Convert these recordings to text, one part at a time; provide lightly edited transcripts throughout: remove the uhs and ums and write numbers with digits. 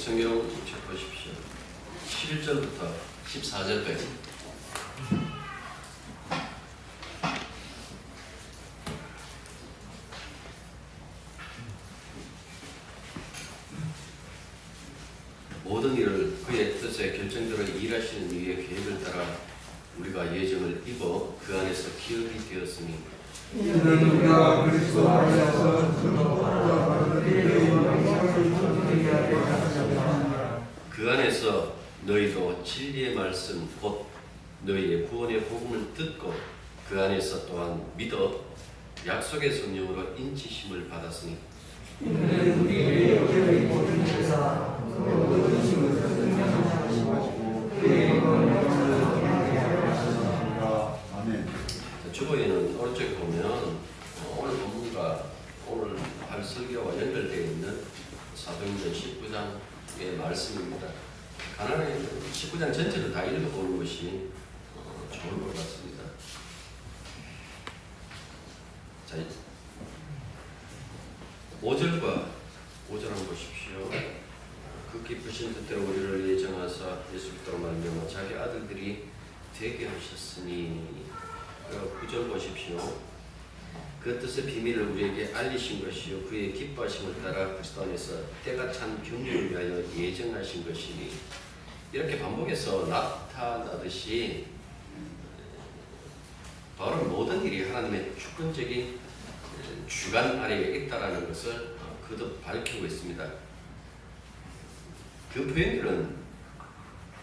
성경 책 보십시오. 11절부터 14절까지. 모든 일을 그의 뜻에 결정대로 일하시는 이의 계획을 따라 우리가 예정을 입어 그 안에서 기업이 되었으니 이는 우리가 그리스도 안에서 그 안에서 너희도 진리의 말씀 곧 너희의 구원의 복음을 듣고 그 안에서 또한 믿어 약속의 성령으로 인치심을 받았으니 이는 우리의 교회의 모든 제사 모든 힘을 승리하시고 그의 영광을 하셨습니다. 아멘. 주보에는 오른쪽에 보면 오늘 본문과 오늘 할 설교와 연결되어 있는 사도행전 19장의 말씀입니다. 가난한 19장 전체를 다 읽어보는 것이 좋을 것 같습니다. 자, 5절과 5절 한번 보십시오. 그 기쁘신 뜻대로 우리를 예정하사 예수 그리스도로 말미암아 자기 아들들이 되게 하셨으니 9절 보십시오. 그 뜻의 비밀을 우리에게 알리신 것이요 그의 기뻐하심을 따라 그리스도 안에서 때가 찬 경륜을 위하여 예정하신 것이니 이렇게 반복해서 나타나듯이 바로 모든 일이 하나님의 주권적인 주관 아래에 있다라는 것을 거듭 밝히고 있습니다. 그 표현들은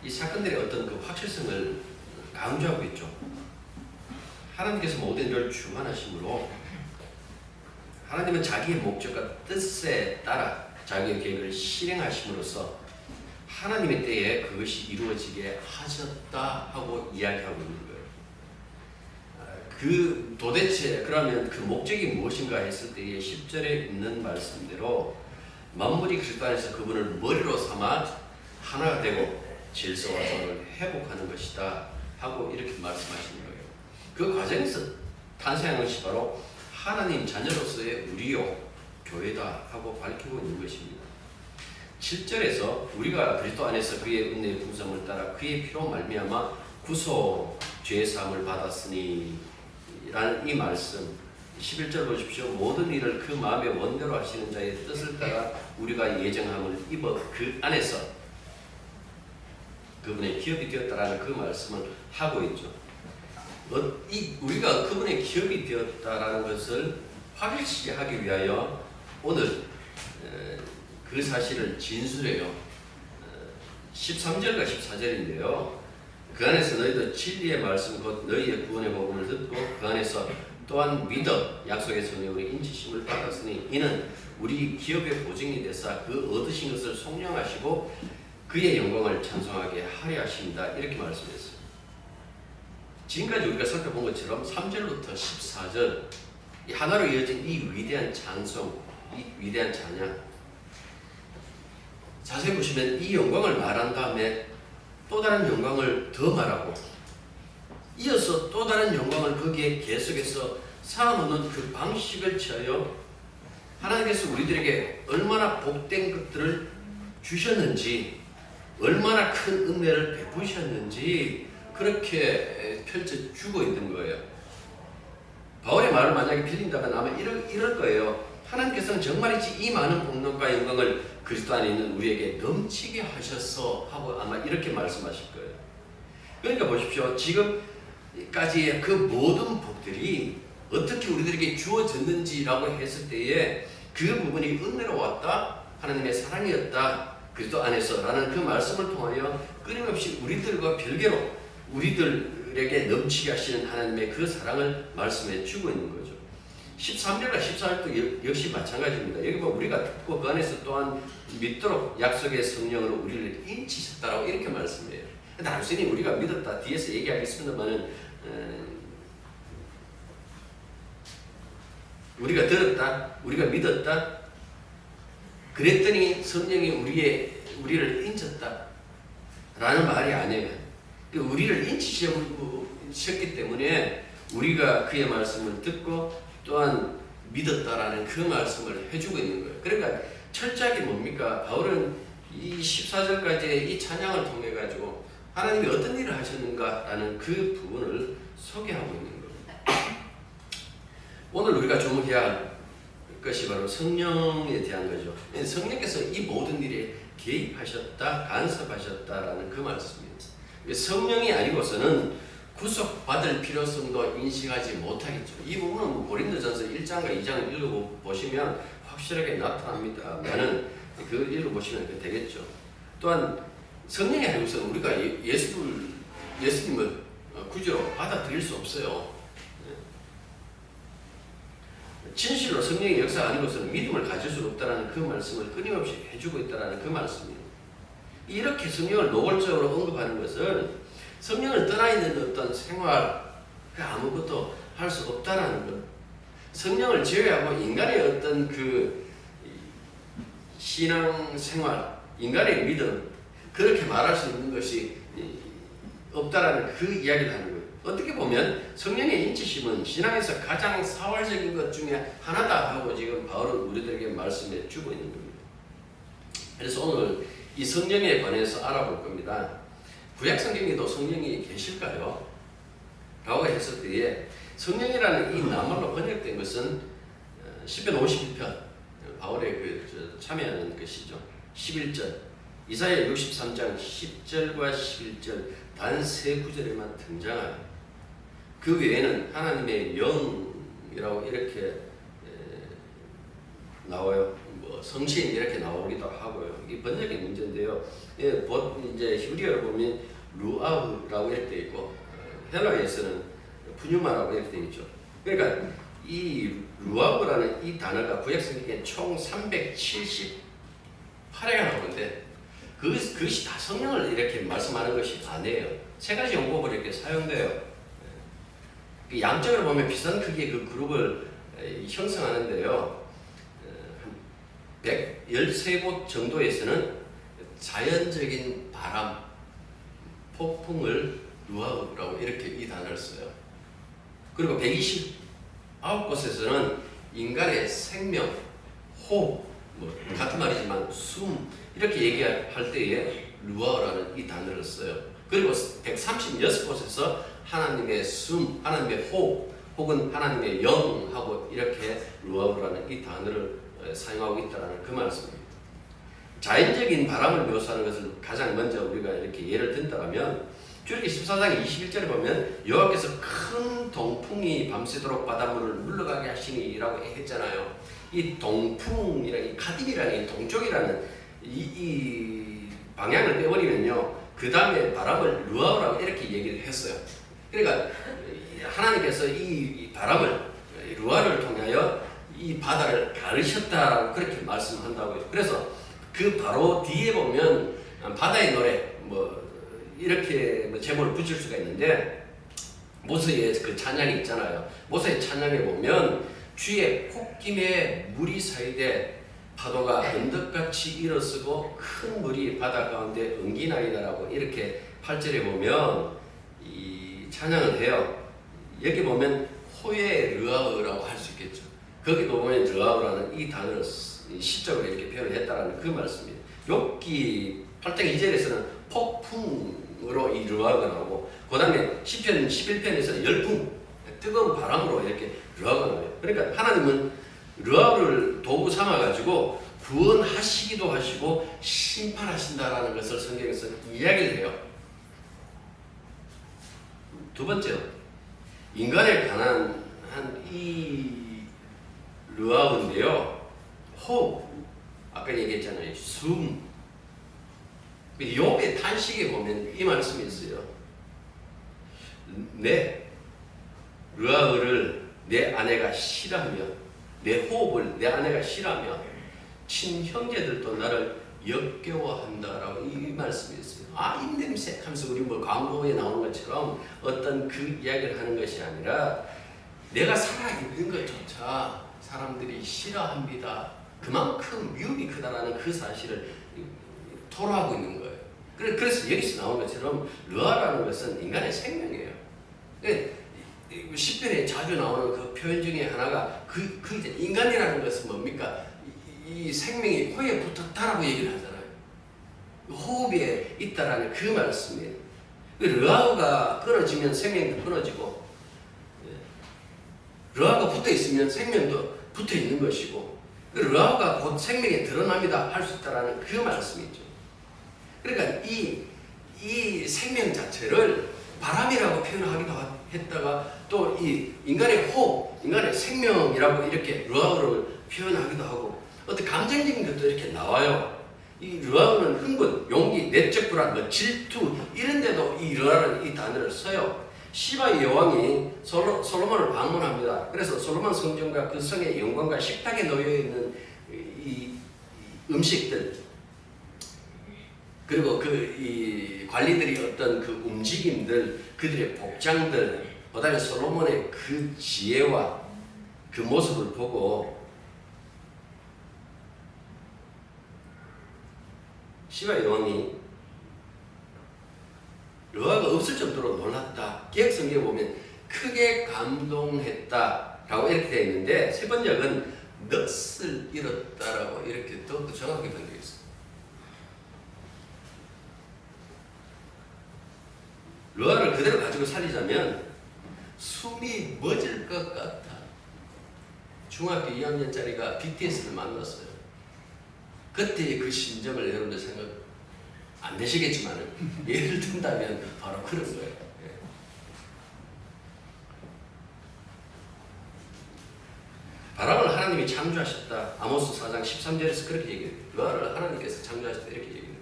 이 사건들의 어떤 그 확실성을 강조하고 있죠. 하나님께서 모든 일을 주관하심으로 하나님은 자기의 목적과 뜻에 따라 자기의 계획을 실행하심으로써 하나님의 때에 그것이 이루어지게 하셨다 하고 이야기하고 있는 거예요. 그 도대체 그러면 그 목적이 무엇인가 했을 때에 10절에 있는 말씀대로 만물이 그리스도 안에서 그분을 머리로 삼아 하나가 되고 질서와 정을 회복하는 것이다 하고 이렇게 말씀하시는 거예요. 그 과정에서 탄생한 것이 바로 하나님 자녀로서의 우리요 교회다 하고 밝히고 있는 것입니다. 7절에서 우리가 그리스도 안에서 그의 은혜의 풍성을 따라 그의 피로 말미암아 구속 죄 사함을 받았으니 라는 이 말씀 11절 보십시오. 모든 일을 그 마음의 원대로 하시는 자의 뜻을 따라 우리가 예정함을 입어 그 안에서 그분의 기업이 되었다라는 그 말씀을 하고 있죠. 우리가 그분의 기업이 되었다라는 것을 확실시 하기 위하여 오늘 그 사실을 진술해요. 13절과 14절인데요. 그 안에서 너희도 진리의 말씀 곧 너희의 구원의 복음을 듣고 그 안에서 또한 믿어 약속의 성령으로 인치심을 받았으니 이는 우리 기업의 보증이 되사 그 얻으신 것을 속량하시고 그의 영광을 찬송하게 하려 하십니다. 이렇게 말씀했어요. 지금까지 우리가 살펴본 것처럼 3절부터 14절 이 하나로 이어진 이 위대한 찬송, 이 위대한 찬양 자세히 보시면 이 영광을 말한 다음에 또 다른 영광을 더 말하고 이어서 또 다른 영광을 거기에 계속해서 쌓아놓는 그 방식을 취하여 하나님께서 우리들에게 얼마나 복된 것들을 주셨는지 얼마나 큰 은혜를 베푸셨는지 그렇게 펼쳐주고 있는 거예요. 바울의 말을 만약에 빌린다면 아마 이럴 거예요. 하나님께서는 정말이지 이 많은 복락과 영광을 그리스도 안에 있는 우리에게 넘치게 하셔서 하고 아마 이렇게 말씀하실 거예요. 그러니까 보십시오. 지금까지의 그 모든 복들이 어떻게 우리들에게 주어졌는지라고 했을 때에 그 부분이 은혜로 왔다. 하나님의 사랑이었다. 그리스도 안에서라는 그 말씀을 통하여 끊임없이 우리들과 별개로 우리들에게 넘치게 하시는 하나님의 그 사랑을 말씀해 주고 있는 거죠. 13절과 14절도 역시 마찬가지입니다. 여기 보면 우리가 듣고 그 안에서 또한 믿도록 약속의 성령으로 우리를 인치셨다라고 이렇게 말씀해요. 단순히 우리가 믿었다 뒤에서 얘기하겠습니다만은 우리가 들었다, 우리가 믿었다, 그랬더니 성령이 우리를 인쳤다라는 말이 아니에요. 우리를 인치셨기 때문에 우리가 그의 말씀을 듣고 또한 믿었다라는 그 말씀을 해주고 있는 거예요. 그러니까 철저하게 뭡니까? 바울은 이 14절까지의 이 찬양을 통해 가지고 하나님이 어떤 일을 하셨는가라는 그 부분을 소개하고 있는 겁니다. 오늘 우리가 주목해야 할 것이 바로 성령에 대한 거죠. 성령께서 이 모든 일에 개입하셨다, 간섭하셨다라는 그 말씀입니다. 성령이 아니고서는 구속받을 필요성도 인식하지 못하겠죠. 이 부분은 고린도전서 1장과 2장을 읽어보시면 확실하게 나타납니다만은 그 읽어보시면 되겠죠. 또한 성령이 아니고서는 우리가 예수님을 구주로 받아들일 수 없어요. 진실로 성령의 역사 아니고서는 믿음을 가질 수 없다는 그 말씀을 끊임없이 해주고 있다는 그 말씀이에요. 이렇게 성령을 노골적으로 언급하는 것은 성령을 떠나 있는 어떤 생활, 아무것도 할 수 없다라는 것. 성령을 제외하고 인간의 어떤 그 신앙생활, 인간의 믿음, 그렇게 말할 수 있는 것이 없다라는 그 이야기를 하는 거예요. 어떻게 보면 성령의 인치심은 신앙에서 가장 사활적인 것 중에 하나다 하고 지금 바울은 우리들에게 말씀해 주고 있는 겁니다. 그래서 오늘 이 성령에 관해서 알아볼 겁니다. 구약 성경에도 성령이 계실까요? 라고 했을 때에 성령이라는 이 낱말로 번역된 것은 시편 51편 바울의 참여하는 것이죠. 11절 이사야 63장 10절과 11절 단 세 구절에만 등장하여 그 외에는 하나님의 영이라고 이렇게 나와요. 뭐 성신 이렇게 나오기도 하고요. 이게 번역의 문제인데요. 이제 히브리어로 보면 루아흐라고 이렇게 되어 있고 헬라어에서는 푸뉴마라고 이렇게 되어 있죠. 그러니까 이 루아흐라는 이 단어가 구약 성경에 총 378회가 나오는데 그것이 다 성령을 이렇게 말씀하는 것이 아니에요. 세 가지 용법을 이렇게 사용돼요. 양적으로 보면 비슷한 크기의 그 그룹을 형성하는데요. 113곳 정도에서는 자연적인 바람, 폭풍을 루아흐라고 이렇게 이 단어를 써요. 그리고 129곳에서는 인간의 생명, 호흡, 뭐 같은 말이지만 숨 이렇게 얘기할 때에 루아흐라는 이 단어를 써요. 그리고 136곳에서 하나님의 숨, 하나님의 호흡 혹은 하나님의 영하고 이렇게 루아흐라는 이 단어를 사용하고 있다는 그 말씀입니다. 자연적인 바람을 묘사하는 것을 가장 먼저 우리가 이렇게 예를 든다면 출애굽기 14장 21절에 보면 여호와께서 큰 동풍이 밤새도록 바닷물을 물러가게 하시니라고 했잖아요. 이 동풍이라는 이 카딥이라는 이 동쪽이라는 이 방향을 빼버리면요 그 다음에 바람을 루아흐라고 이렇게 얘기를 했어요. 그러니까 하나님께서 이 바람을 루아흐를 통하여 이 바다를 가르셨다라고 그렇게 말씀한다고요. 그래서 그 바로 뒤에 보면 바다의 노래 뭐 이렇게 제목을 붙일 수가 있는데 모세의 그 찬양이 있잖아요. 모세의 찬양에 보면 주의 콧김에 물이 사이되 파도가 언덕같이 일어서고 큰 물이 바다 가운데 엉기나이다라고 이렇게 8절에 보면 이 찬양을 해요. 여기 보면 호의 르아흐라고 할 수 있겠죠. 거기도 보면 르아흐라는 이 단어를 시적으로 이렇게 표현을 했다라는 그 말씀입니다. 욥기 8장 2절에서는 폭풍으로 이 르아흐가 나오고 그 다음에 시편 11편에서는 열풍, 뜨거운 바람으로 이렇게 르아흐가 나와요. 그러니까 하나님은 르아흐를 도구 삼아가지고 구원하시기도 하시고 심판하신다라는 것을 성경에서 이야기를 해요. 두 번째로 인간에 관한 이 르아흐인데요. 호흡, 아까 얘기했잖아요. 숨. 욥의 탄식에 보면 이 말씀이 있어요. 내 르아흐를 내 아내가 싫어하며 내 호흡을 내 아내가 싫어하며 친형제들도 나를 역겨워한다라고 이 말씀이 있어요. 아, 입냄새 하면서 우리 뭐 광고에 나오는 것처럼 어떤 그 이야기를 하는 것이 아니라 내가 살아있는 것조차 사람들이 싫어합니다. 그만큼 위험이 크다라는 그 사실을 토로하고 있는 거예요. 그래서 여기서 나온 것처럼 르아라는 것은 인간의 생명이에요. 시편에 자주 나오는 그 표현 중에 하나가 그 인간이라는 것은 뭡니까? 이 생명이 코에 붙었다라고 얘기를 하잖아요. 호흡에 있다라는 그 말씀이에요. 르아우가 끊어지면 생명도 끊어지고, 르아우가 붙어 있으면 생명도 붙어 있는 것이고, 르아우가 곧 생명에 드러납니다 할 수 있다라는 그 말씀이죠. 그러니까 이 생명 자체를 바람이라고 표현하기도 했다가 또 이 인간의 호흡, 인간의 생명이라고 이렇게 르아우를 표현하기도 하고, 어떤 감정적인 것도 이렇게 나와요. 이 르아우는 흥분, 용기, 내적 불안, 뭐 질투 이런 데도 이 르아우라는 이 단어를 써요. 시바의 여왕이 솔로몬을 방문합니다. 그래서 솔로몬 성전과 그 성의 영광과 식탁에 놓여 있는 이 음식들, 그리고 이 관리들이 어떤 그 움직임들, 그들의 복장들, 그다음에 솔로몬의 그 지혜와 그 모습을 보고 시바의 여왕이 르아우가 없을 정도로 놀랐다. 개혁성경에 보면 크게 감동했다라고 이렇게 되어 있는데, 세 번역은 넋을 잃었다라고 이렇게 더 정확하게 번역해 있어요. 르아우를 그대로 가지고 살리자면 숨이 멎을 것 같아. 중학교 2학년짜리가 BTS를 만났어요. 그때의 그 심정을 여러분들 생각 안 되시겠지만 예를 든다면 바로 그런 거예요. 바람을 하나님이 창조하셨다. 아모스 4장 13절에서 그렇게 얘기해요. 르아우를 하나님께서 창조하셨다 이렇게 얘기해요.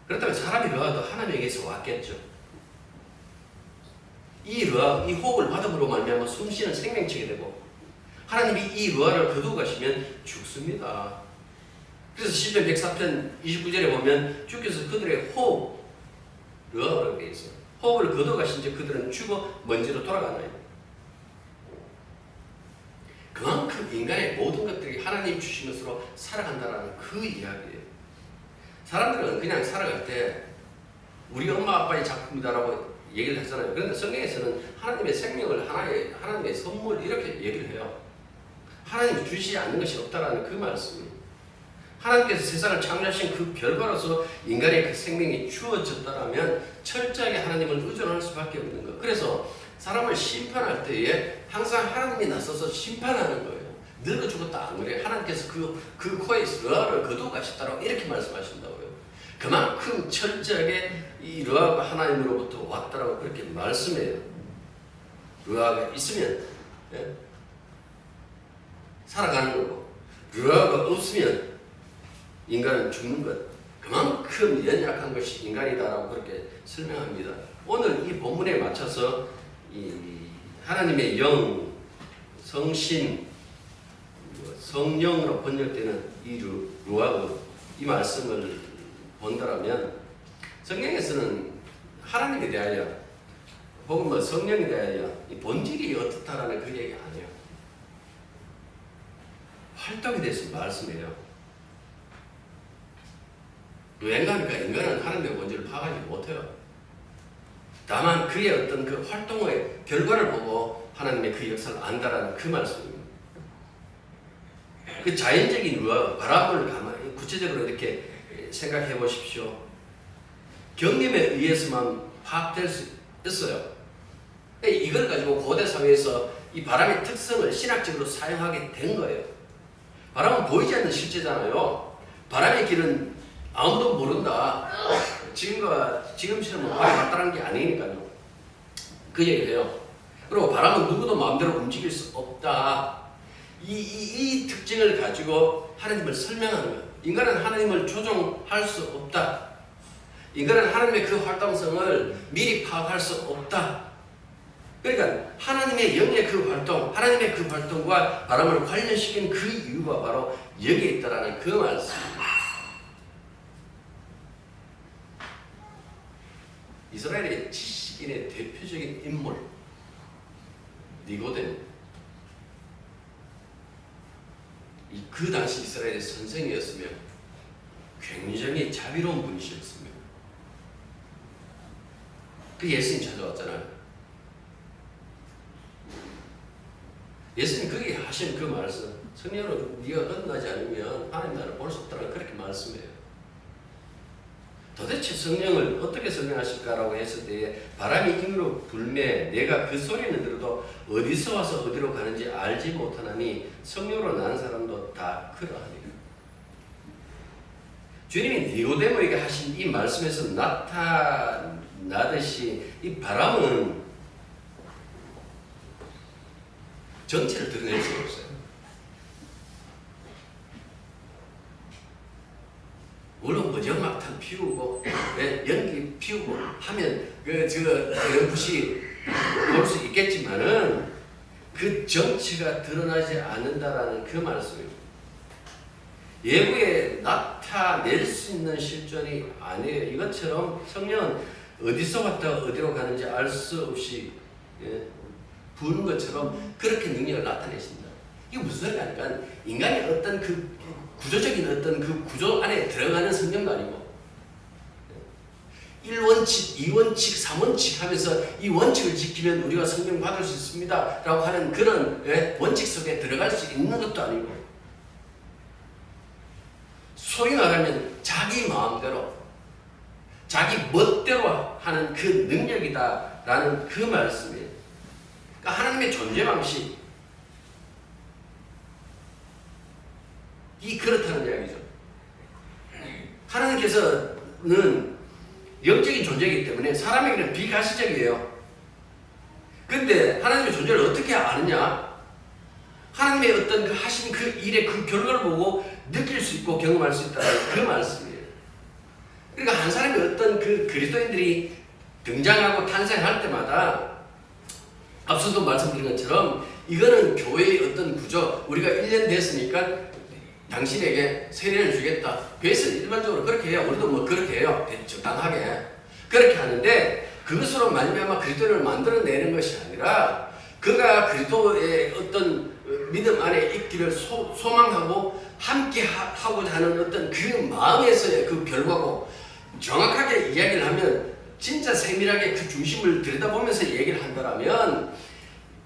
그렇다면 사람이 르아우도 하나님에게서 왔겠죠. 이 르아우, 이 호흡을 받음으로 말미암아 숨쉬는 생명체가 되고, 하나님이 이 르아우를 거두고 가시면 죽습니다. 그래서 시편 104편 29절에 보면 주께서 그들의 호흡, 르아우라고 되어 있어요. 호흡을 거두고 가신 즉 그들은 죽어 먼지로 돌아가나요. 그만큼 인간의 모든 것들이 하나님 주신 것으로 살아간다는 그 이야기예요. 사람들은 그냥 살아갈 때 우리 엄마 아빠의 작품이다라고 얘기를 하잖아요. 그런데 성경에서는 하나님의 생명을 하나님의 선물 이렇게 얘기를 해요. 하나님이 주시지 않는 것이 없다라는 그 말씀이에요. 하나님께서 세상을 창조하신 그 결과로서 인간의 그 생명이 주어졌다라면 철저하게 하나님을 의존할 수밖에 없는 것. 그래서 사람을 심판할 때에 항상 하나님이 나서서 심판하는 거예요. 늙어 죽었다 안 그래요. 하나님께서 그 코에 르아우를 거두고 가셨다라고 이렇게 말씀하신다고요. 그만큼 철저하게 이 르아우가 하나님으로부터 왔다라고 그렇게 말씀해요. 르아우가 있으면 살아가는 거고, 르아우가 없으면 인간은 죽는 것. 그만큼 연약한 것이 인간이다라고 그렇게 설명합니다. 오늘 이 본문에 맞춰서 이 하나님의 영, 성신, 성령으로 번역되는 이 르아우, 이 말씀을 본다라면 성경에서는 하나님에 대하여 혹은 뭐 성령에 대하여 이 본질이 어떻다라는 그 얘기 아니에요. 활동에 대해서 말씀해요. 왠가니까 인간은 하나님의 본질을 파악하지 못해요. 다만 그의 어떤 그 활동의 결과를 보고 하나님의 그 역사를 안다라는 그 말씀입니다. 그 자연적인 르아우, 바람을 가만히 구체적으로 이렇게 생각해 보십시오. 경험에 의해서만 파악될 수 있어요. 이걸 가지고 고대 사회에서 이 바람의 특성을 신학적으로 사용하게 된 거예요. 바람은 보이지 않는 실제잖아요. 바람의 길은 아무도 모른다. 지금처럼 바람이 왔다는 게 아니니까요. 그 얘기를 해요. 그리고 바람은 누구도 마음대로 움직일 수 없다. 이 특징을 가지고 하나님을 설명하는 거예요. 인간은 하나님을 조종할 수 없다. 인간은 하나님의 그 활동성을 미리 파악할 수 없다. 그러니까 하나님의 영의 그 활동, 하나님의 그 활동과 바람을 관련시킨 그 이유가 바로 여기에 있다라는 그 말씀입니다. 이스라엘의 지식인의 대표적인 인물 니고데모. 그 당시 이스라엘의 선생이었으며 굉장히 자비로운 분이셨습니다. 그 예수님 찾아왔잖아요. 예수님 거기 하신 그 말씀, 성령으로 네가 끝나지 않으면 하나님 나라를 볼 수 없다는 그렇게 말씀해요. 도대체 성령을 어떻게 설명하실까라고 했을 때에 바람이 임으로 불매 내가 그 소리는 들어도 어디서 와서 어디로 가는지 알지 못하나니 성령으로 나는 사람도 다 그러하니라. 주님이 니고데모에게 하신 이 말씀에서 나타나듯이 이 바람은 전체를 드러낼 수가 없어요. 물론 뭐 연막탄 피우고 연기 피우고 하면 어렴풋이 볼 수 있겠지만은 그 정치가 드러나지 않는다라는 그 말씀입니다. 예고에 나타낼 수 있는 실존이 아니에요. 이것처럼 성령은 어디서 왔다 어디로 가는지 알 수 없이 부는 것처럼 그렇게 능력을 나타내신다. 이게 무슨 소리냐니까 인간의 어떤 그 구조적인 어떤 그 구조 안에 들어가는 성령도 아니고 1원칙, 2원칙, 3원칙 하면서 이 원칙을 지키면 우리가 성령 받을 수 있습니다 라고 하는 그런 원칙 속에 들어갈 수 있는 것도 아니고 소위 말하면 자기 마음대로 자기 멋대로 하는 그 능력이다 라는 그 말씀이에요. 그러니까 하나님의 존재 방식이 그렇다는 이야기죠. 하나님께서는 영적인 존재이기 때문에 사람에게는 비가시적이에요. 근데 하나님의 존재를 어떻게 아느냐? 하나님의 어떤 그 하신 그 일의 그 결과를 보고 느낄 수 있고 경험할 수 있다는 그 말씀이에요. 그러니까 한 사람의 어떤 그 그리스도인들이 등장하고 탄생할 때마다 앞서도 말씀드린 것처럼 이거는 교회의 어떤 구조, 우리가 1년 됐으니까 당신에게 세례를 주겠다. 교회에서는 일반적으로 그렇게 해요. 우리도 뭐 그렇게 해요. 적당하게. 그렇게 하는데 그것으로 말미암아 그리스도를 만들어내는 것이 아니라 그가 그리스도의 어떤 믿음 안에 있기를 소망하고 함께 하고자 하는 어떤 그 마음에서의 그 결과고 정확하게 이야기를 하면 진짜 세밀하게 그 중심을 들여다보면서 얘기를 한다면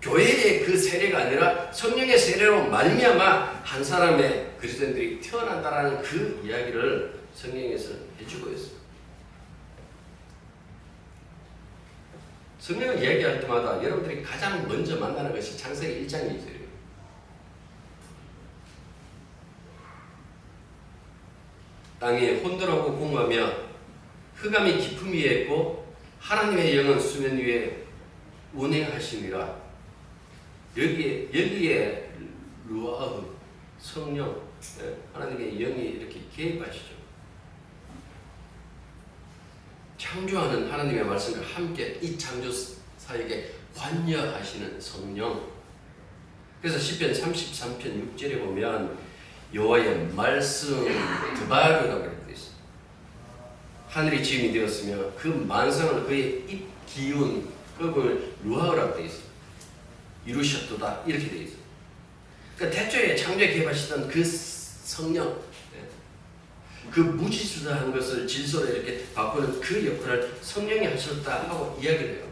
교회의 그 세례가 아니라 성령의 세례로 말미암아 한 사람의 그리스도인들이 태어난다라는 그 이야기를 성경에서 해주고 있습니다. 성령을 이야기할 때마다 여러분들이 가장 먼저 만나는 것이 창세기 1장 2절이에요. 땅이 혼돈하고 공허하며 흑암이 깊음 위에 있고 하나님의 영은 수면 위에 운행하시니라. 여기에 루아흐 성령 하나님의 영이 이렇게 개입하시죠. 창조하는 하나님의 말씀과 함께 이 창조 사역에 관여하시는 성령. 그래서 시편 33편 6절에 보면 여호와의 말씀 드바르라고 되어 있어요. 하늘이 지음이 되었으며 그 만상을 그의 입 기운 그걸 루아흐라고 되어 있어요. 이루셨도다 이렇게 되어 있어요. 그러니까 태초에 창조에 개입하시던 그 성령, 그 무지수다한 것을 질서로 이렇게 바꾸는 그 역할을 성령이 하셨다 하고 이야기를 해요.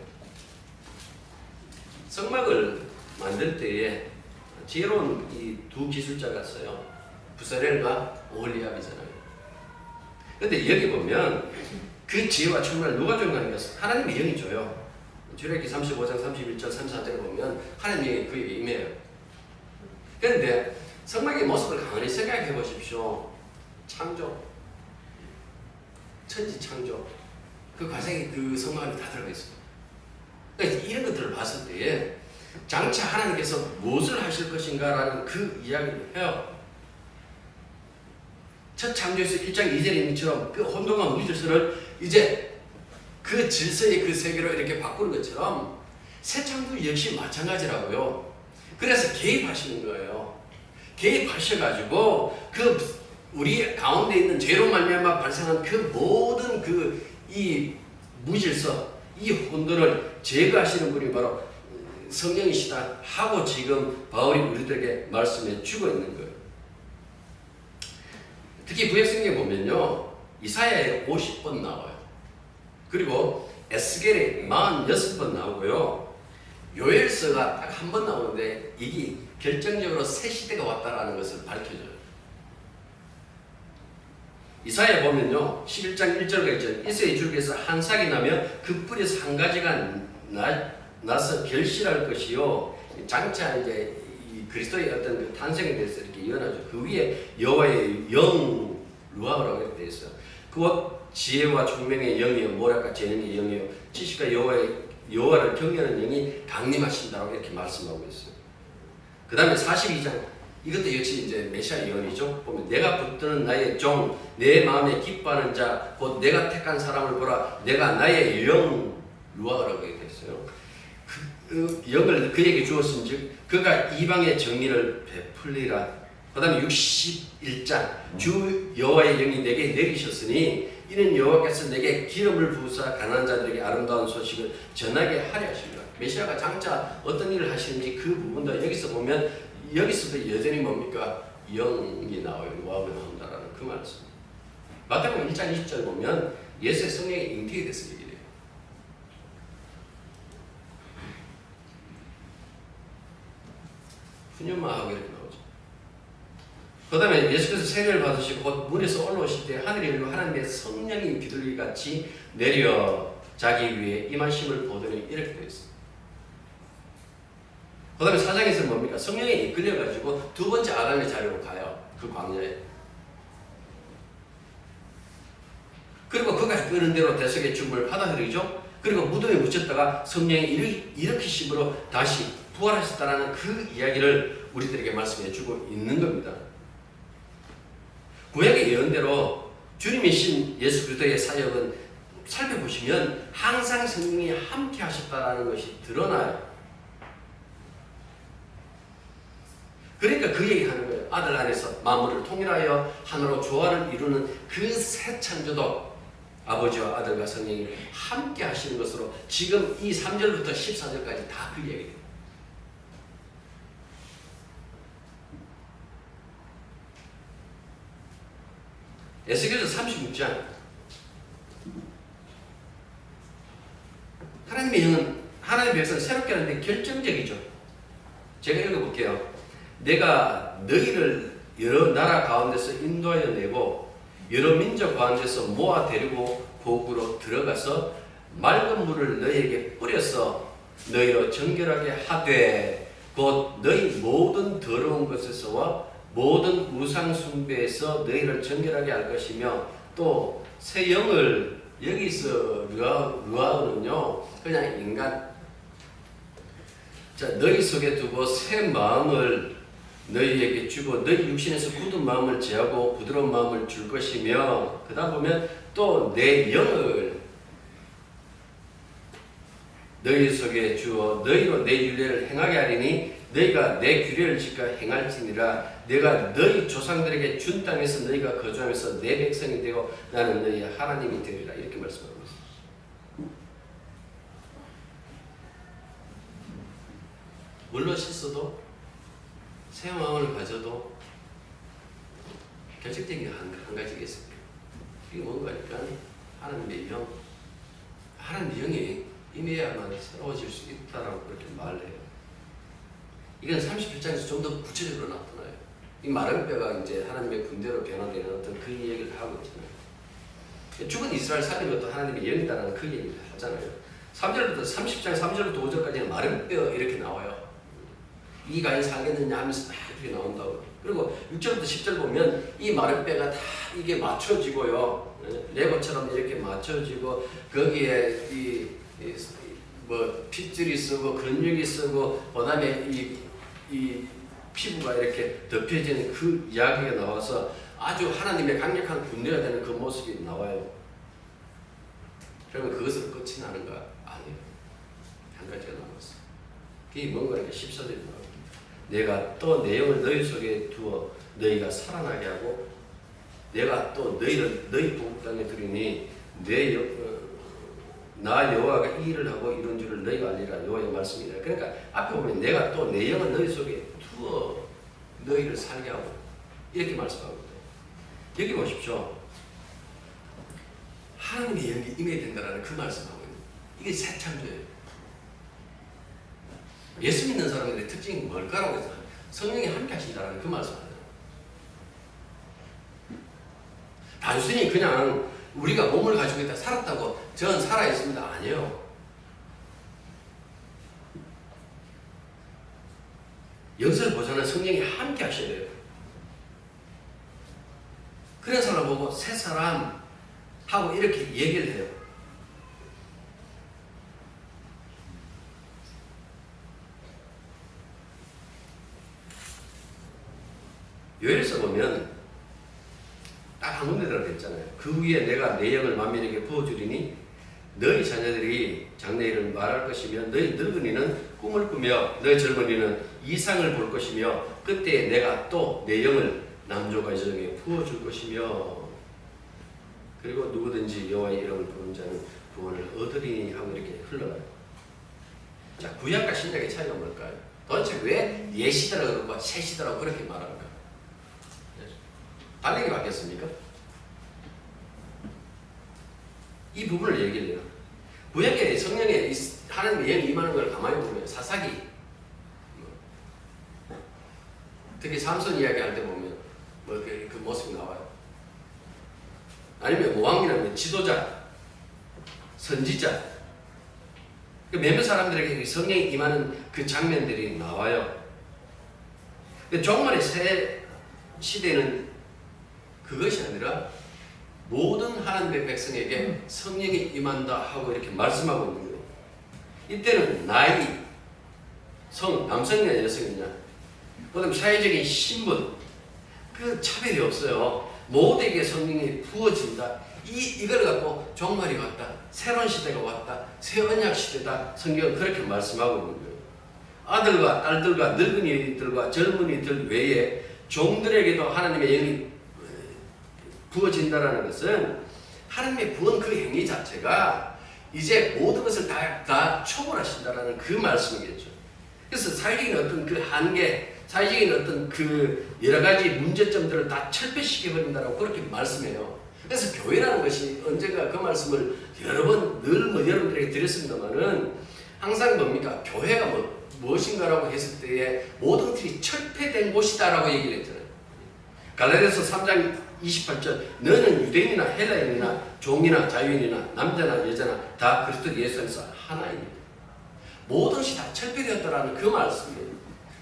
성막을 만들 때에 지혜로운 이 두 기술자가 있어요. 부사렐과 오홀리압이잖아요. 근데 여기 보면 그 지혜와 충만을 누가 전가하는 것은 하나님의 영이 줘요. 출애굽기 35장 31절 34절에 보면 하나님이 그에게 임해요. 그런데 성막의 모습을 가만히 생각해 보십시오. 창조, 천지 창조, 그 과정이 그 성막 안에 다 들어가 있어요. 그러니까 이런 것들을 봤을 때에 장차 하나님께서 무엇을 하실 것인가라는 그 이야기를 해요. 첫 창조에서 1장 2절에 있는 것처럼 그 혼돈과 무질서를 이제 그 질서의 그 세계로 이렇게 바꾸는 것처럼 새 창조 역시 마찬가지라고요. 그래서 개입하시는 거예요. 개입하셔가지고 그 우리 가운데 있는 죄로 말미암아 발생한 그 모든 그 이 무질서, 이 혼돈을 제거하시는 분이 바로 성령이시다 하고 지금 바울이 우리들에게 말씀해 주고 있는 거예요. 특히 구약성경에 보면요, 이사야에 50번 나와요. 그리고 에스겔에 46번 나오고요. 요엘서가 딱 한 번 나오는데 이게 결정적으로 새 시대가 왔다라는 것을 밝혀줘요. 이사야 보면요 11장 1절가 있죠. 이새의 줄기에서 한 싹이 나면 그 뿌리에서 한 가지가 나서 결실할 것이요. 장차 이제 이 그리스도의 어떤 그 탄생에 대해서 이렇게 예언하죠. 그 위에 여호와의 영 루아라고 이렇게 되어 있어요. 그것 지혜와 총명의 영이요, 모략과 재능의 영이요, 지식과 여호와를 경외하는 영이 강림하신다고 이렇게 말씀하고 있어요. 그 다음에 42장 이것도 역시 이제 메시아 예언이죠. 보면 내가 붙드는 나의 종, 내 마음에 기뻐하는 자, 곧 내가 택한 사람을 보라. 내가 나의 영 루아라고 이렇게 했어요. 그 영을 그에게 주었은즉 그가 이방의 정의를 베풀리라. 그 다음에 61장 주 여호와의 영이 내게 내리셨으니 이는 여호와께서 내게 기름을 부으사 가난한 자들에게 아름다운 소식을 전하게 하려 하십니다. 메시아가 장차 어떤 일을 하시는지 그 부분도 여기서 보면 여기서도 여전히 뭡니까? 영이 나와요. 루아가 나온다라는 그 말씀. 마태복음 1장 20절 보면 예수의 성령이 잉태가 됐을 얘기예요. 푸념마하고 이렇게 나오죠. 그 다음에 예수께서 세례를 받으시고 곧 물에서 올라오실 때 하늘에 열리고 하나님의 성령이 비둘기같이 내려 자기 위에 임하심을 보더니 이렇게 되어 있습니다. 그 다음에 4장에서 뭡니까? 성령에 이끌려가지고 두 번째 아담의 자리로 가요. 그 광야에. 그리고 그가 이끄는 대로 대속의 죽음을 받아들이죠. 그리고 무덤에 묻혔다가 성령이 일으키심으로 다시 부활하셨다는 그 이야기를 우리들에게 말씀해 주고 있는 겁니다. 구약의 예언대로 주님이신 예수 그리스도의 사역은 살펴보시면 항상 성령이 함께 하셨다는 것이 드러나요. 그러니까 그 얘기하는 거예요. 아들 안에서 만물을 통일하여 하나로 조화를 이루는 그 새 창조도 아버지와 아들과 성령이 함께 하시는 것으로 지금 이 3절부터 14절까지 다 그 얘기예요. 에스겔서 36장 하나님의 영은 하나님의 백성을 새롭게 하는데 결정적이죠. 제가 읽어볼게요. 내가 너희를 여러 나라 가운데서 인도하여 내고 여러 민족 가운데서 모아 데리고 고국으로 들어가서 맑은 물을 너희에게 뿌려서 너희로 정결하게 하되 곧 너희 모든 더러운 것에서와 모든 우상 숭배에서 너희를 정결하게 할 것이며 또 새 영을 여기서 루아는요 그냥 인간 자 너희 속에 두고 새 마음을 너희에게 주고 너희 육신에서 굳은 마음을 제하고 부드러운 마음을 줄 것이며 그 다음 보면 또 내 영을 너희 속에 주어 너희로 내 율례를 행하게 하리니 너희가 내 규례를 지켜 행할지니라. 내가 너희 조상들에게 준 땅에서 너희가 거주하면서 내 백성이 되고 나는 너희의 하나님이 되리라. 이렇게 말씀하고 있습니다. 물로 씻어도 새 마음을 가져도 결정적인 게 한 가지가 있습니다. 이게 뭔가니까 하나님의 영, 하나님의 영이 임해야만 새로워질 수 있다라고 그렇게 말을 해요. 이건 31장에서 좀 더 구체적으로 나타나요. 이 마른 뼈가 이제 하나님의 군대로 변화되는 어떤 그 얘기를 하고 있잖아요. 죽은 이스라엘 살린 것도 하나님의 영이다라는 그 얘기를 하잖아요. 3절부터 30장 3절부터 5절까지는 마른 뼈 이렇게 나와요. 이 가인 살겠느냐 하면서 막 이렇게 나온다고. 그리고 6절부터 10절 보면 이 마른 뼈가 다 이게 맞춰지고요. 레고처럼 이렇게 맞춰지고 거기에 뭐 핏줄이 쓰고 근육이 쓰고 그다음에 이 피부가 이렇게 덮여지는 그 이야기가 나와서 아주 하나님의 강력한 군대가 되는 그 모습이 나와요. 그러면 그것으로 끝이 나는가? 아니에요. 한 가지가 남았어. 그게 뭔가 이렇게 14절에 나와요. 내가 또 내 영을 너희 속에 두어 너희가 살아나게 하고 내가 또 너희를 너희 보국 땅에 두리니 나 여호와가 이 일을 하고 이런 줄을 너희가 알리라. 여호와의 말씀이라. 그러니까 앞에 보면 내가 또 내 영을 너희 속에 두어 너희를 살게 하고 이렇게 말씀하고 있어요. 여기 보십시오. 하나님의 영이 임해야 된다는 그 말씀하고 있는 이게 새 창조예요. 예수 믿는 사람들의 특징이 뭘까라고 해서 성령이 함께 하신다는 그 말씀하잖아요. 단순히 그냥 우리가 몸을 가지고 있다 살았다고 저는 살아있습니다. 아니에요. 영생을 보존하는 성령이 함께 하셔야 돼요. 그런 사람을 보고 새 사람 하고 이렇게 얘기를 해요. 요엘서 보면 딱 한 군데 들어있잖아요. 그 위에 내가 내 영을 만민에게 부어주리니 너희 자녀들이 장래일을 말할 것이며 너희 늙은이는 꿈을 꾸며 너희 젊은이는 이상을 볼 것이며 그때 내가 또 내 영을 남조가 여종에게 부어줄 것이며 그리고 누구든지 여호와의 이름을 부르는 자는 구원을 얻으리니 하고 이렇게 흘러가요. 자, 구약과 신약의 차이가 뭘까요? 도대체 왜 옛시대라고 그러고 새시대라고 그렇게 말할까? 다르게 바뀌었습니까? 이 부분을 얘기를 해요. 구약의 성령의 하나님의 영이 임하는 걸 가만히 보면 사사기 특히 삼손 이야기할 때 보면 그 모습이 나와요. 아니면 왕이라면 지도자, 선지자 몇몇 사람들에게 성령이 임하는 그 장면들이 나와요. 정말의 새 시대는 그것이 아니라 모든 하나님의 백성에게 성령이 임한다 하고 이렇게 말씀하고 있는 거예요. 이때는 나이, 성, 남성이냐 여성이냐, 그다음 사회적인 신분, 그 차별이 없어요. 모두에게 성령이 부어진다. 이걸 갖고 종말이 왔다, 새로운 시대가 왔다, 새 언약 시대다. 성경은 그렇게 말씀하고 있는 거예요. 아들과 딸들과 늙은이들과 젊은이들 외에 종들에게도 하나님의 영이 부어진다라는 것은 하나님의 부은 그 행위 자체가 이제 모든 것을 다 초월하신다라는 그 말씀이겠죠. 그래서 사회적인 어떤 그 한계, 사회적인 어떤 그 여러 가지 문제점들을 다 철폐시켜버린다라고 그렇게 말씀해요. 그래서 교회라는 것이 언젠가 그 말씀을 여러 번 늘 여러분들에게 드렸습니다만은 항상 뭡니까? 교회가 무엇인가라고 했을 때에 모든 것들이 철폐된 곳이다라고 얘기를 했잖아요. 갈라디아서 3장 28절 너는 유대인이나 헬라인이나 종이나 자유인이나 남자나 여자나 다 그리스도 예수 안에서 하나입니다. 모든 것이 다 철폐되었다라는 그 말씀이에요.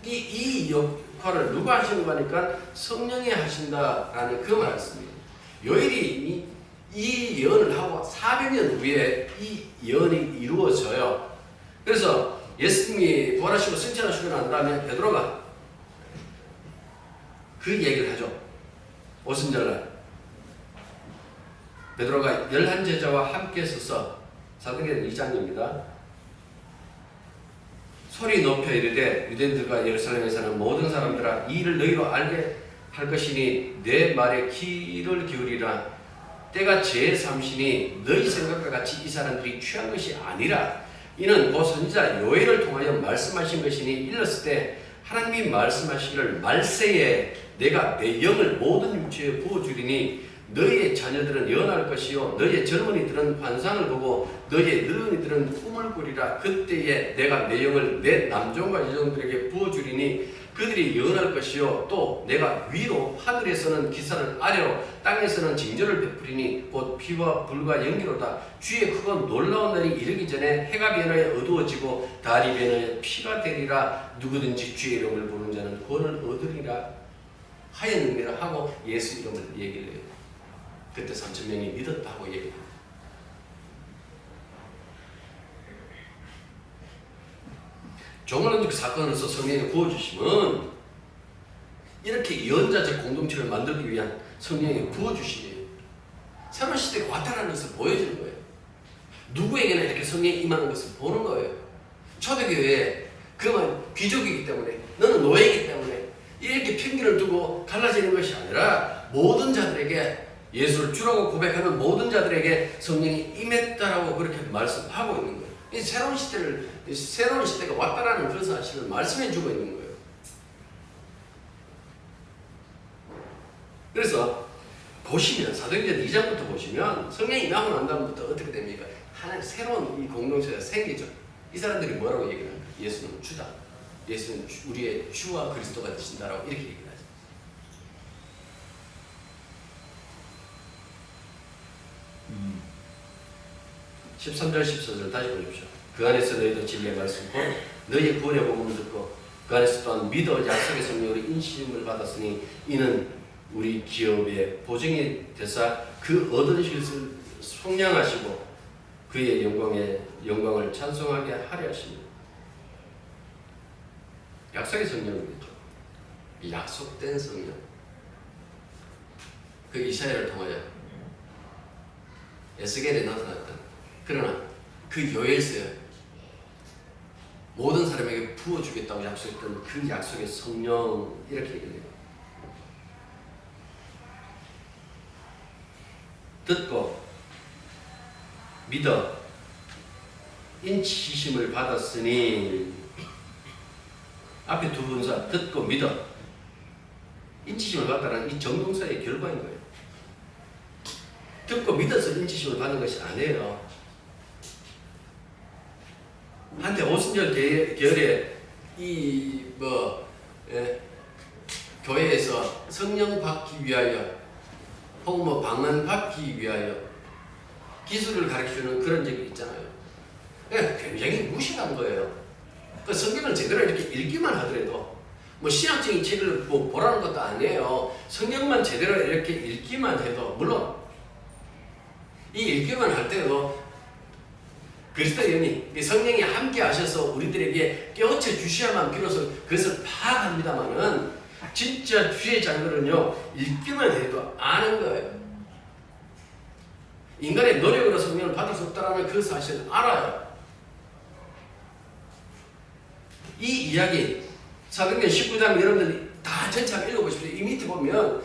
이 역할을 누가 하시는 거니까 성령이 하신다라는 그 말씀이에요. 요엘이 이 예언을 하고 400년 후에 이 예언이 이루어져요. 그래서 예수님이 부활하시고 승천하시고 난 다음에 베드로가 그 얘기를 하죠. 오순절날 베드로가 11제자와 함께 서서 사도행전 2장입니다. 소리 높여 이르되 유대인들과 예루살렘에 사는 모든 사람들아 이 일을 너희로 알게 할 것이니 내 말에 귀를 기울이라. 때가 제3시니 너희 생각과 같이 이 사람들이 취한 것이 아니라 이는 그 선지자 요엘을 통하여 말씀하신 것이니 일렀을 때 하나님이 말씀하시기를 말세에 내가 내 영을 모든 육체에 부어주리니 너희의 자녀들은 예언할 것이요 너희의 젊은이들은 환상을 보고 너희의 늙은이들은 꿈을 꾸리라. 그때에 내가 내 영을 내 남종과 여종들에게 부어주리니 그들이 예언할 것이요 또 내가 위로 하늘에서는 기사를 아래로 땅에서는 징조를 베푸리니 곧 피와 불과 연기로다. 주의 크고 놀라운 날이 이르기 전에 해가 변하여 어두워지고 달이 변하여 피가 되리라. 누구든지 주의 이름을 부르는 자는 구원을 얻으리라 하였느니라 하고 예수 이름을 얘기를 해요. 그때 3,000명이 믿었다고 얘기합니다. 종말론적 사건에서 성령이 부어주시면 이렇게 예언자적 공동체를 만들기 위한 성령이 부어주시니 새로운 시대가 왔다는 것을 보여주는 거예요. 누구에게나 이렇게 성령이 임하는 것을 보는 거예요. 초대교회에 그만 귀족이기 때문에 너는 노예이기 때문에 이렇게 편견을 두고 갈라지는 것이 아니라 모든 자들에게 예수를 주라고 고백하는 모든 자들에게 성령이 임했다라고 그렇게 말씀하고 있는 거예요. 이 새로운 시대가 왔다라는 그런 사실을 말씀해 주고 있는 거예요. 그래서 보시면 사도행전 2장부터 보시면 성령이 임하고 난 다음부터 어떻게 됩니까? 하나님 새로운 이 공동체가 생기죠. 이 사람들이 뭐라고 얘기를 합니까? 예수는 주다. 예수는 우리의 주와 그리스도가 되신다라고 이렇게 얘기를 하죠. 13절 14절 다시 보십시오. 그 안에서 너희도 진리의 말씀 듣고 너희의 구원의 복음을 듣고 그 안에서 또한 믿어 약속의 성령으로 인심을 받았으니 이는 우리 기업의 보증이 되사 그 얻은 것을 속량하시고 그의 영광을 찬송하게 하려 하십니다. 약속의 성령이죠. 약속된 성령. 그 이사야를 통하여 에스겔에 나타났다. 그러나 그 요엘서에 모든 사람에게 부어주겠다고 약속했던 그 약속의 성령 이렇게 얘기해요. 듣고 믿어 인치심을 받았으니 앞에 두 분사 듣고 믿어 인치심을 받다는 이 정동사의 결과인 거예요. 듣고 믿어서 인치심을 받는 것이 아니에요. 한때 오순절 계열에 교회에서 성령 받기 위하여 혹은 방언 받기 위하여 기술을 가르치는 그런 적이 있잖아요. 굉장히 무시한 거예요. 그 성경을 제대로 이렇게 읽기만 하더라도 신학적인 책을 보라는 것도 아니에요. 성경만 제대로 이렇게 읽기만 해도 물론 이 읽기만 할 때도 그리스도인이 성령이 함께 하셔서 우리들에게 깨우쳐 주셔야만 비로소 그것을 파악합니다만은 진짜 주의 자녀는요 읽기만 해도 아는 거예요. 인간의 노력으로 성령을 받을 수 없다는 그 사실을 알아요. 이 이야기 사도행전 19장 여러분들 다 전체 한번 읽어보십시오. 이 밑에 보면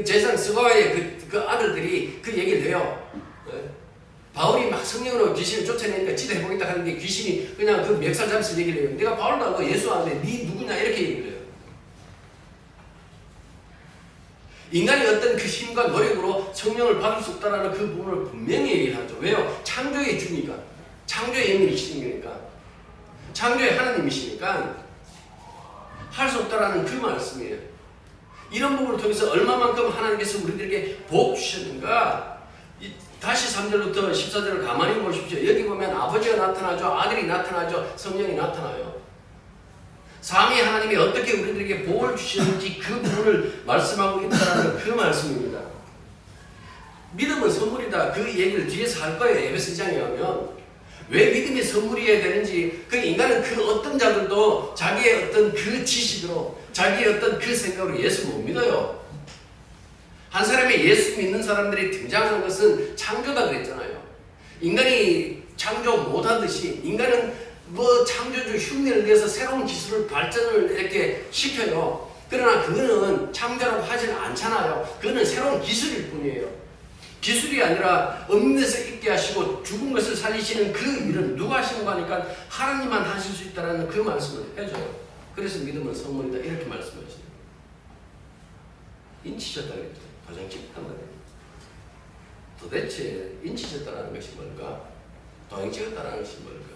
제사장 스가랴의 그 아들들이 그 얘기를 해요. 바울이 막 성령으로 귀신을 쫓아내니까 지도 해보겠다 하는데 귀신이 그냥 그 멱살 잡아서 얘기를 해요. 내가 바울도 알고 예수 아는데 네 누구냐 이렇게 얘기를 해요. 인간이 어떤 그 힘과 노력으로 성령을 받을 수 없다는 그 부분을 분명히 얘기를 하죠. 왜요? 창조의 주니까. 창조의 영이시니까. 창조의 하나님이시니까 할 수 없다는 그 말씀이에요. 이런 부분을 통해서 얼마만큼 하나님께서 우리들에게 복 주셨는가. 다시 3절부터 14절을 가만히 보십시오. 여기 보면 아버지가 나타나죠. 아들이 나타나죠. 성령이 나타나요. 삼위 하나님이 어떻게 우리들에게 복을 주시는지 그 부분을 말씀하고 있다는 그 말씀입니다. 믿음은 선물이다. 그 얘기를 뒤에서 할 거예요. 에베소 2장에 가면. 왜 믿음이 선물이어야 되는지, 그 인간은 그 어떤 자들도 자기의 어떤 그 지식으로, 자기의 어떤 그 생각으로 예수 못 믿어요. 한 사람의 예수 믿는 사람들이 등장하는 것은 창조다 그랬잖아요. 인간이 창조 못하듯이 인간은 창조주 흉내를 내서 새로운 기술을 발전을 이렇게 시켜요. 그러나 그거는 창조라고 하지는 않잖아요. 그거는 새로운 기술일 뿐이에요. 기술이 아니라 없는 데서 있게 하시고 죽은 것을 살리시는 그 일은 누가 하시는 거니까 하나님만 하실 수 있다는 그 말씀을 해줘요. 그래서 믿음은 선물이다 이렇게 말씀하시죠. 인치셨다 그랬죠. 도장 찍었단 말이에요. 도대체 인치셨다는 것이 뭘까? 도장 찍었다는 것이 뭘까?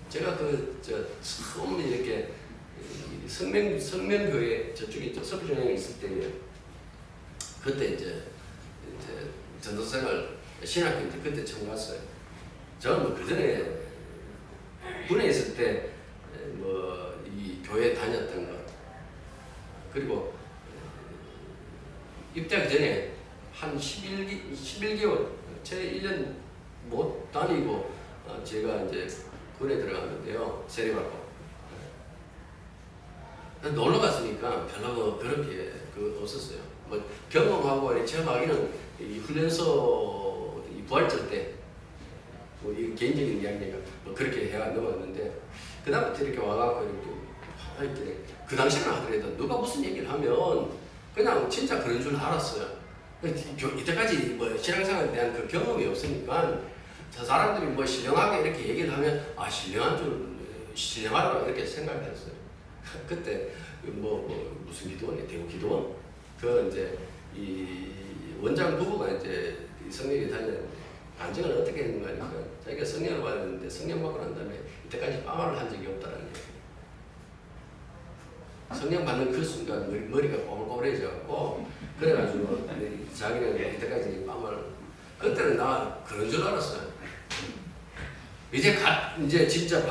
제가 처음 이렇게 성면교회 저쪽에 서부정형에 있을 때 그때 이제 전도생활 신학교 때 그때 처음 갔어요. 저는 그 전에 군에 있을 때 이 교회 다녔던 것 그리고 입대하기 전에 한 11개월 채 1년 못 다니고 제가 이제 군에 들어갔는데요. 세례받고 놀러 갔으니까 별로 그렇게 없었어요. 경험하고 체험하기는 이 훈련소 이 부활절 때 이 개인적인 이야기가 그렇게 해가 넘어갔는데 그 다음부터 이렇게 와갖고 이렇게 그 당시에는 하더라도 누가 무슨 얘기를 하면 그냥 진짜 그런 줄 알았어요. 이때까지 신앙생활에 대한 그 경험이 없으니까 저 사람들이 신령하게 이렇게 얘기를 하면 신령한 줄 신령하라고 이렇게 생각했어요. 그때 무슨 기도원이에요? 대구 기도원? 이제 이 원장 부부가 이제 성령이 다녔는데 간증을 어떻게 했는가 하니까 자기가 성령을 받았는데 성령 받고 난 다음에 이때까지 빠마를 한 적이 없다는 얘기예요. 성령 받는 그 순간 머리가 꼬불꼬불해져갖고 그래가지고 자기는 이때까지 빠마를 그때는 나 그런 줄 알았어요. 이제 진짜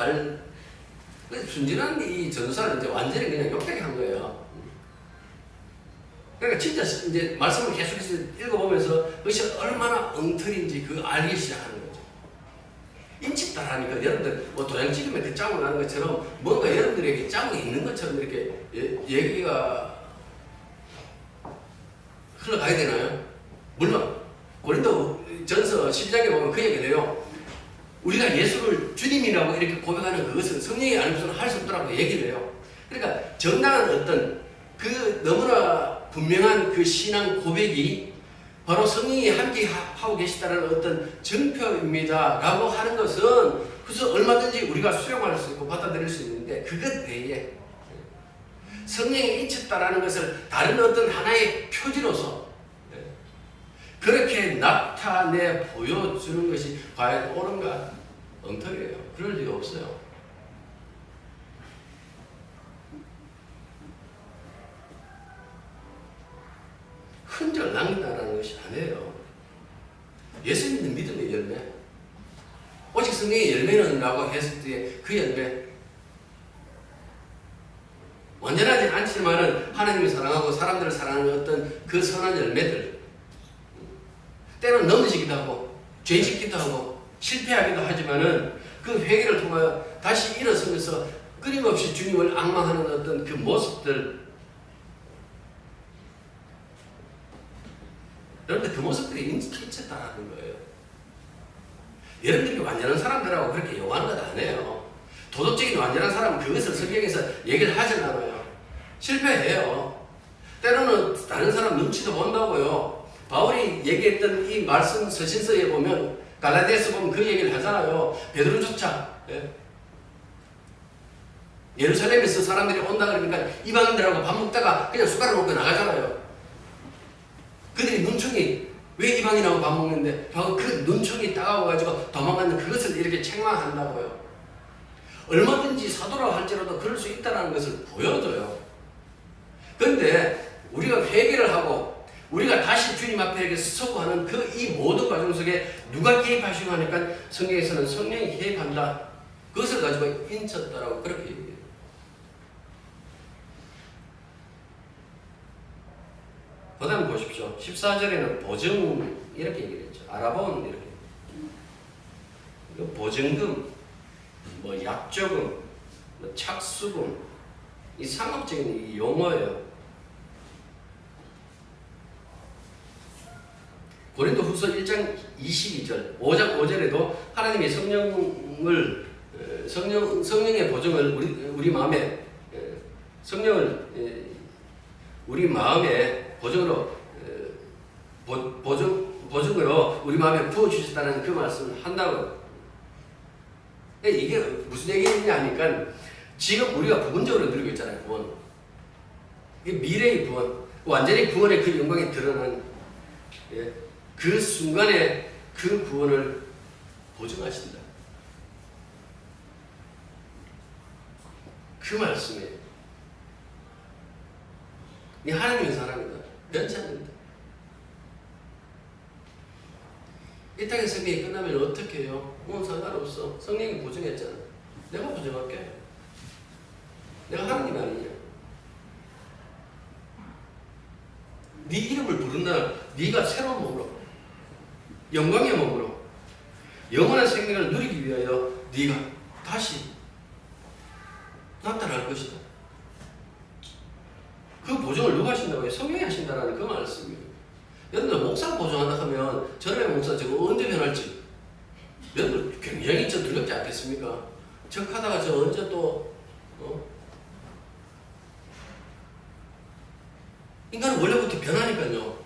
순진한 이 전도사를 이제 완전히 그냥 욕하게 한 거예요. 그러니까 진짜 이제 말씀을 계속해서 읽어보면서 그것이 얼마나 엉터리인지 그 알기 시작하는 거죠. 인치 따라하니까 여러분들 뭐 도장 찍으면 그 짜고 나는 것처럼 뭔가 여러분들에게 짜고 있는 것처럼 이렇게 얘기가 흘러가야 되나요? 물론 고린도 전서 12장에 보면 그 얘기를 해요. 우리가 예수를 주님이라고 이렇게 고백하는 그것은 성령이 아니고서는 할 수 없다고 얘기를 해요. 그러니까 정당한 어떤 그 너무나 분명한 그 신앙 고백이 바로 성령이 함께 하고 계시다는 어떤 증표입니다 라고 하는 것은 그래서 얼마든지 우리가 수용할 수 있고 받아들일 수 있는데 그것 외에 성령이 인쳤다라는 것을 다른 어떤 하나의 표지로서 그렇게 나타내 보여주는 것이 과연 옳은가? 엉터리예요. 그럴 리가 없어요. 흔적 남긴다는 것이 아니에요. 예수 믿는 믿음의 열매. 오직 성령의 열매는 라고 했을 때 그 열매. 완전하지 않지만은 하나님을 사랑하고 사람들을 사랑하는 어떤 그 선한 열매들. 때로는 넘어지기도 하고 죄 짓기도 하고 실패하기도 하지만은 그 회개를 통하여 다시 일어서면서 끊임없이 주님을 앙망하는 어떤 그 모습들, 여러분들 그 모습들이 인쳤다라는 거예요. 여러분들이 완전한 사람들하고 그렇게 요구하는 것 아니에요. 도덕적인 완전한 사람은 그것을 성경에서 얘기를 하지 않아요. 실패해요. 때로는 다른 사람 눈치도 본다고요. 바울이 얘기했던 이 말씀 서신서에 보면 갈라디아서 보면 그 얘기를 하잖아요. 베드로조차 예루살렘에서 사람들이 온다 그러니까 이방인들하고 밥 먹다가 그냥 숟가락 먹고 나가잖아요. 그들이 눈총이 왜 이방인하고 밥 먹는데 바로 그 눈총이 따가워가지고 도망가는 그것을 이렇게 책망한다고요. 얼마든지 사도라고 할지라도 그럴 수 있다는 것을 보여줘요. 그런데 우리가 회개를 하고 우리가 다시 주님 앞에 이렇게 서고 하는 그 이 모든 과정 속에 누가 개입하시고 하니까 성경에서는 성령이 개입한다. 그것을 가지고 인쳤다라고 그렇게 얘기해요. 그 다음 보십시오. 14절에는 보증 이렇게 얘기를 했죠. 아라본 이렇게. 보증금, 뭐 약조금, 뭐 착수금, 이 상업적인 이 용어예요. 고린도후서 1장 22절, 5장 5절에도 하나님의 성령의 보증을 우리 마음에 성령을 우리 마음에 보증으로 보증으로 우리 마음에 부어 주셨다는 그 말씀을 한다고요. 이게 무슨 얘기냐 하니까 지금 우리가 부분적으로 누리고 있잖아요. 구원. 이게 미래의 구원, 완전히 구원의 그 영광이 드러난 그 순간에 그 구원을 보증하신다. 그 말씀이에요. 네 하나님의 사랑이다. 변치 않는다. 이 땅의 생명이 끝나면 어떻게 해요? 상관없어. 성령이 보증했잖아. 내가 보증할게. 내가 하나님 아니냐. 네 이름을 부른 날 네가 새로운 몸으로 영광의 몸으로 영원한 생명을 누리기 위하여 네가 다시 나타날 것이다. 그 보증을 누가 하신다고요? 성령이 하신다라는 그 말씀이에요. 여러분들 목사 보증한다 하면 저놈의 목사 저거 언제 변할지 여러분들 굉장히 두렵지 않겠습니까? 적하다가 저 언제 또 인간은 원래부터 변하니까요.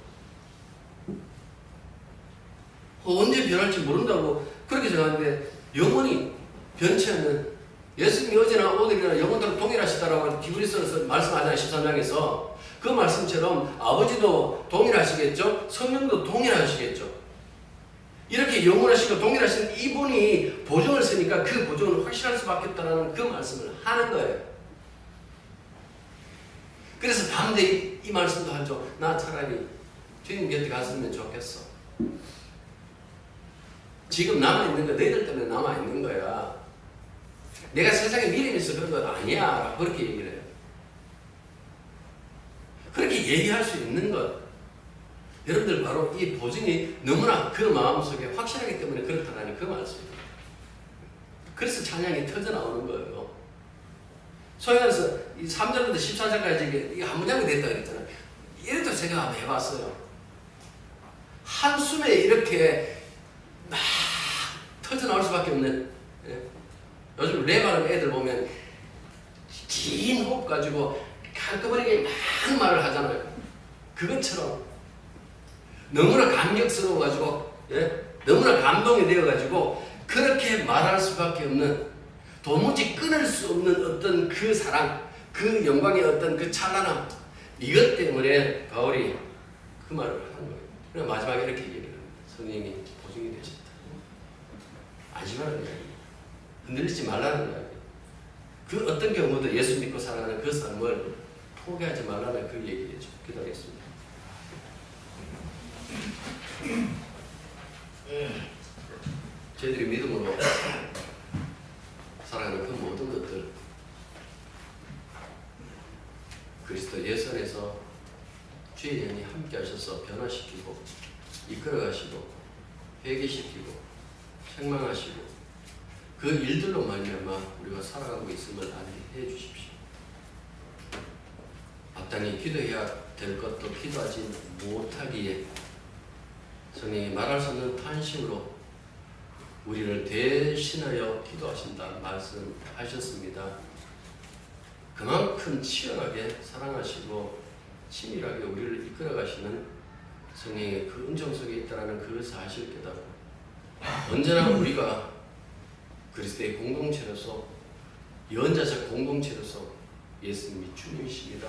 언제 변할지 모른다고 그렇게 생각하는데 영원히 변치 않는 예수님이 어제나 오늘이나 영원토록 동일하시다라고 히브리서에서 말씀하잖아요. 13장에서 그 말씀처럼 아버지도 동일하시겠죠. 성령도 동일하시겠죠. 이렇게 영원하시고 동일하신 이분이 보증을 쓰니까 그 보증은 확실할 수밖에 없다는 그 말씀을 하는 거예요. 그래서 담대히 이 말씀도 하죠. 나 차라리 주님 곁에 갔으면 좋겠어. 지금 남아있는 거 너희들 때문에 남아있는 거야. 내가 세상에 미련이 있어 그런 건 아니야. 그렇게 얘기를 해요. 그렇게 얘기할 수 있는 것. 여러분들 바로 이 보증이 너무나 그 마음속에 확실하기 때문에 그렇다는 그 말씀입니다. 그래서 찬양이 터져 나오는 거예요. 소위 말해서 이 3절부터 14절까지 이게 한 문장이 됐다 그랬잖아요. 이래도 제가 한번 해봤어요. 한숨에 이렇게 막 터져 나올 수밖에 없는, 예? 요즘 랩하는 애들 보면 긴 호흡 가지고 한꺼번에 막 말을 하잖아요. 그것처럼 너무나 감격스러워가지고, 예? 너무나 감동이 되어가지고 그렇게 말할 수밖에 없는, 도무지 끊을 수 없는 어떤 그 사랑, 그 영광의 어떤 그 찬란함, 이것 때문에 바울이 그 말을 하는 거예요. 그래서 마지막에 이렇게 얘기를 합니다. 성령이 보증이 되셨다. 안심하는 이야기, 흔들리지 말라는 이야기. 그 어떤 경우도 예수 믿고 살아가는 그 삶을 포기하지 말라는 그 얘기죠. 기도하겠습니다. 저희들이 믿음으로 살아가는 그 모든 것들, 그리스도 예수 안에서 주의 영이 함께 하셔서 변화시키고 이끌어가시고 회개시키고 책망하시고 그 일들로 말미암아 우리가 살아가고 있음을 알게 해 주십시오. 마땅히 기도해야 될 것도 기도하지 못하기에 성령이 말할 수 없는 탄식으로 우리를 대신하여 기도하신다 말씀하셨습니다. 그만큼 치열하게 사랑하시고 치밀하게 우리를 이끌어가시는 성령의 그 은총 속에 있다는 그 사실을 깨닫고 언제나 우리가 그리스도의 공동체로서 연자적 공동체로서 예수님이 주님이십니다.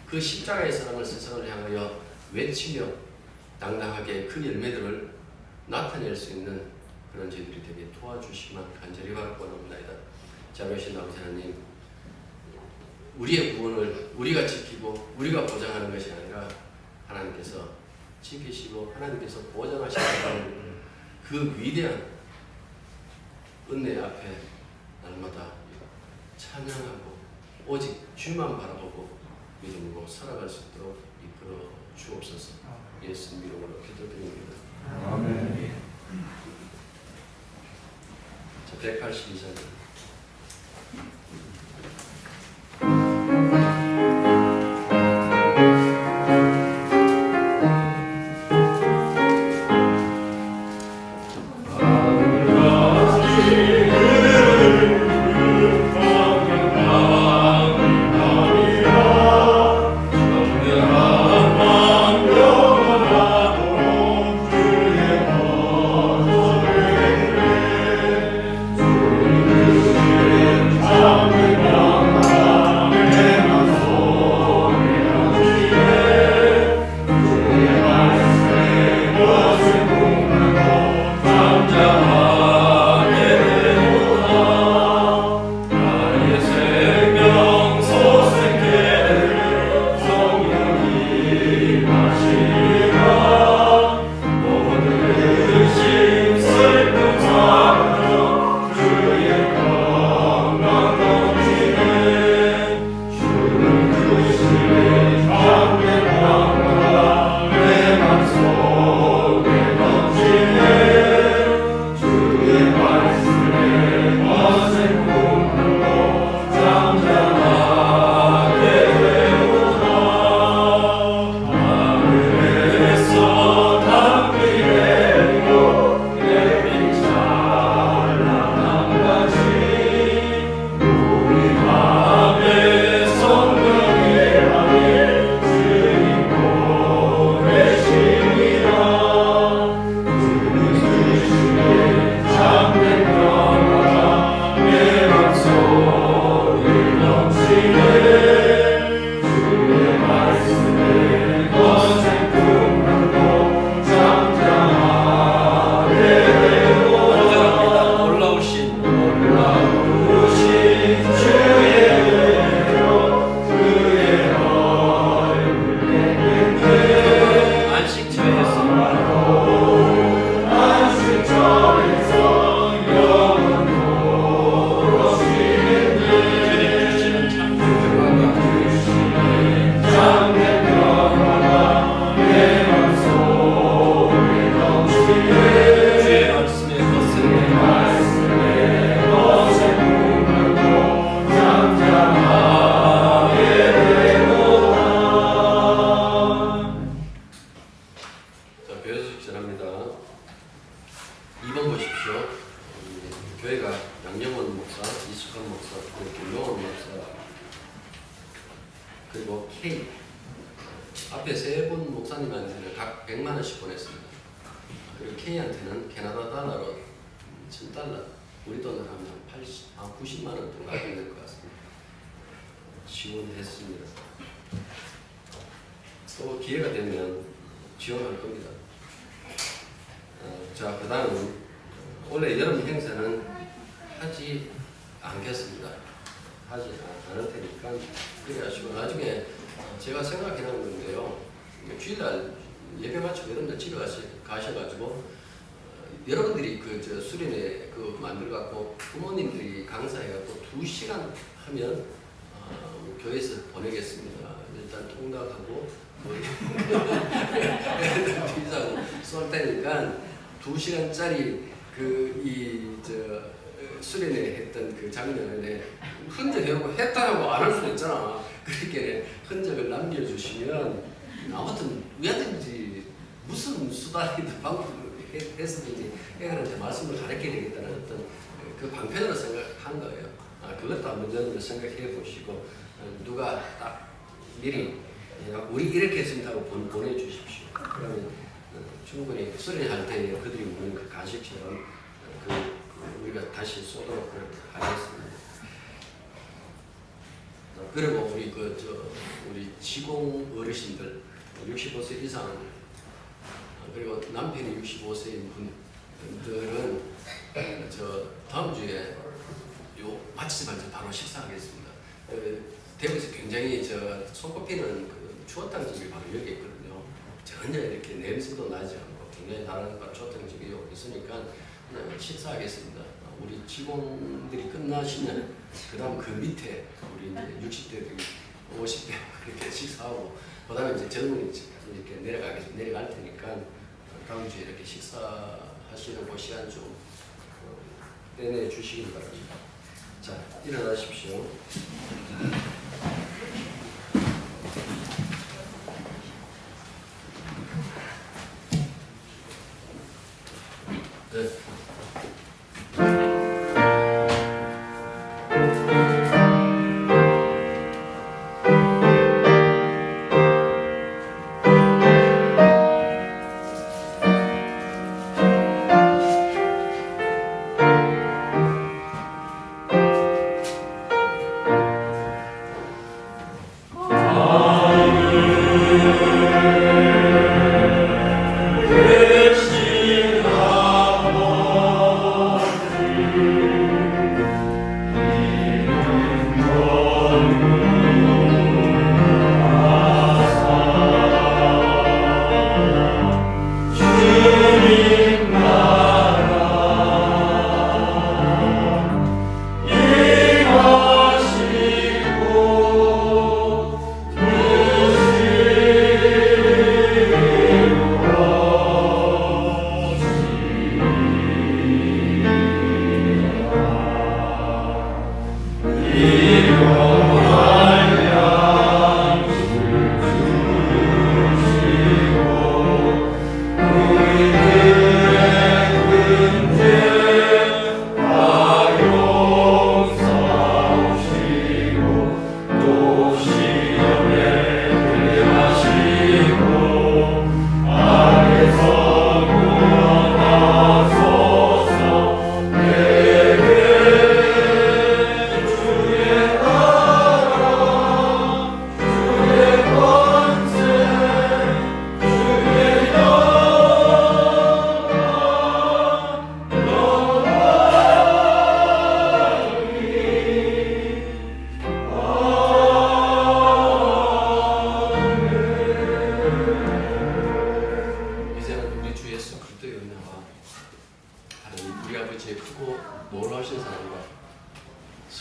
그 십자가의 사랑을 세상을 향하여 외치며 당당하게 그 열매들을 나타낼 수 있는 그런 저희들이 되게 도와주시기만 간절히 바라고 원합니다. 자비하신 아버지 하나님, 우리의 구원을 우리가 지키고 우리가 보장하는 것이 아니라 하나님께서 지키시고 하나님께서 보장하시는 그 위대한 은혜 앞에 날마다 찬양하고 오직 주만 바라보고 믿음으로 살아갈 수 있도록 이끌어 주옵소서. 예수 이름으로 기도드립니다. 아멘. 자, 182장. 주님 교회 소식 전합니다. 2번 보십시오. 교회가 양영원 목사, 이숙한 목사, 김용원 목사, 그리고 K 앞에 세 분 목사님한테는 각 100만 원씩 보냈습니다. 그리고 K한테는 캐나다 달러로 $1000, 우리 돈으로 하면 90만 원 정도 가야 될 것 같습니다. 지원했습니다. 또 기회가 되면 지원할 겁니다. 자, 그 다음은 원래 여름 행사는 하지 않겠습니다. 하지 않을 테니까 그래 하시고 나중에 제가 생각해 놓은 건데요. 주일날 예배 마치고 여러분들 집에 가셔가지고 여러분들이 저 수련회 만들어갖고 부모님들이 강사해갖고 2시간 하면 교회에서 보내겠습니다. 일단 통닭하고 피자하고 쏠 테니까 2시간짜리 수련회 했던 그 장면에 흔적해놓고 했다라고 안 할 수도 있잖아. 그렇게 흔적을 남겨주시면 아무튼 왜든지 무슨 수단이든 방법을 했었든지 애들한테 말씀을 가르쳐야 되겠다는 어떤 그 방편으로 생각한 거예요. 그것도 한번 여러분들 생각해 보시고 누가 딱 미리 우리 이렇게 했습니다고 보내주십시오. 그러면 충분히 수련할 때 그들이 먹는 그 간식처럼 우리가 다시 쏘도록 그렇게 하겠습니다. 그리고 우리 지공 어르신들 65세 이상 그리고 남편이 65세인 분들은 다음 주에 마치자마자 바로 식사하겠습니다. 대구에서 굉장히 손꼽히는 추어탕집이 바로 여기 있거든요. 전혀 이렇게 냄새도 나지 않고 굉장히 다른 추어탕집이 여기 있으니까 식사하겠습니다. 우리 직원들이 끝나시면 그 다음 그 밑에 우리 이제 60대들이 50대 이렇게 식사하고 그 다음에 이제 젊은이 이렇게 내려갈 테니까 다음 주에 이렇게 식사하시는 그 시간 좀 내내 주시길 바랍니다. 자, 일어나십시오. 네.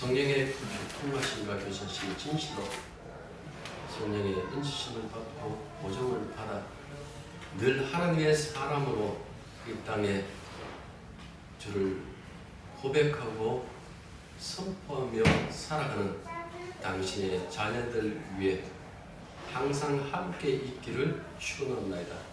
성령의 통하심과 교사심을 진실로 성령의 인치심을 받고 보정을 받아 늘 하나님의 사람으로 이 땅에 주를 고백하고 선포하며 살아가는 당신의 자녀들 위해 항상 함께 있기를 축원합니다.